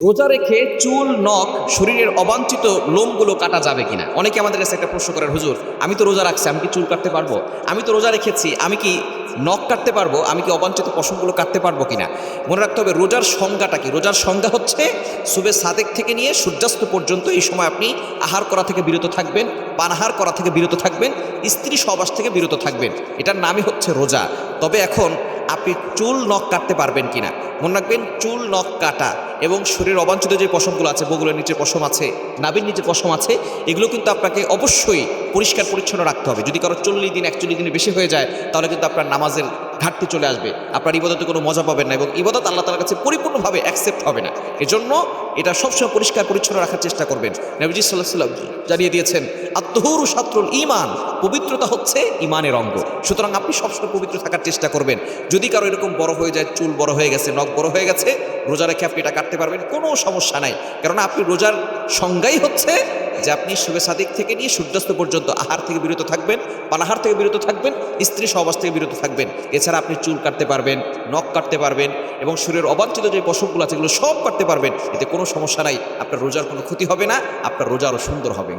রোজা রেখে চুল, নখ, শরীরের অবাঞ্ছিত লোমগুলো কাটা যাবে কিনা? অনেকে আমাদের কাছে একটা প্রশ্ন করেন, হুজুর আমি তো রোজা রাখছি, আমি কি চুল কাটতে পারবো? আমি তো রোজা রেখেছি, আমি কি নখ কাটতে পারবো? আমি কি অবাঞ্ছিত পশমগুলো কাটতে পারবো কিনা? মনে রাখতে হবে রোজার সংজ্ঞাটা কি। রোজার সংজ্ঞা হচ্ছে সুবে সাদেক থেকে নিয়ে সূর্যাস্ত পর্যন্ত এই সময় আপনি আহার করা থেকে বিরত থাকবেন, পানাহার করা থেকে বিরত থাকবেন, স্ত্রী সহবাস থেকে বিরত থাকবেন। এটার নামই হচ্ছে রোজা। তবে এখন আপনি চুল, নখ কাটতে পারবেন কিনা? মনে রাখবেন, চুল, নখ কাটা এবং শরীরের অবাঞ্ছিত যে পশমগুলো আছে, বগুলের নিচে পশম আছে, নাভির নিচে পশম আছে, এগুলো কিন্তু আপনাকে অবশ্যই পরিষ্কার পরিচ্ছন্ন রাখতে হবে। যদি কারো 40 দিন 41 দিনে বেশি হয়ে যায়, তাহলে কিন্তু আপনার নামাজের ঘাটতি চলে আসবে, আপনার ইবাদতে কোনো মজা পাবেন না এবং ইবাদত আল্লাহ তাআলার কাছে পরিপূর্ণভাবে অ্যাকসেপ্ট হবে না। এজন্য এটা সবসময় পরিষ্কার পরিচ্ছন্ন রাখার চেষ্টা করবেন। নবীজি সাল্লাল্লাহু আলাইহি ওয়াসাল্লাম জানিয়ে দিয়েছেন, আত-তুহুরু শাতরুল ঈমান, পবিত্রতা হচ্ছে ঈমানের অঙ্গ। সুতরাং আপনি সবসময় পবিত্র থাকার চেষ্টা করবেন। যদি কারো এরকম বড় হয়ে যায়, চুল বড় হয়ে গেছে, নখ বড় হয়ে গেছে, রোজা রেখে আপনি এটা কাটতে পারবেন, কোনো সমস্যা নাই। কারণ আপনি রোজার সংজ্ঞাই হচ্ছে যে আপনি শুবে সাদিক থেকে নিয়ে সূর্যাস্ত পর্যন্ত আহার থেকে বিরত থাকবেন, পানাহার থেকে বিরত থাকবেন, স্ত্রী সহবাস থেকে বিরত থাকবেন। এছাড়া আপনি চুল কাটতে পারবেন, নখ কাটতে পারবেন এবং শরীরের অবাঞ্ছিত যে পশমগুলো আছে এগুলো সব কাটতে পারবেন। এতে কোনো সমস্যা নাই, আপনার রোজার কোনো ক্ষতি হবে না, আপনার রোজা আরও সুন্দর হবে।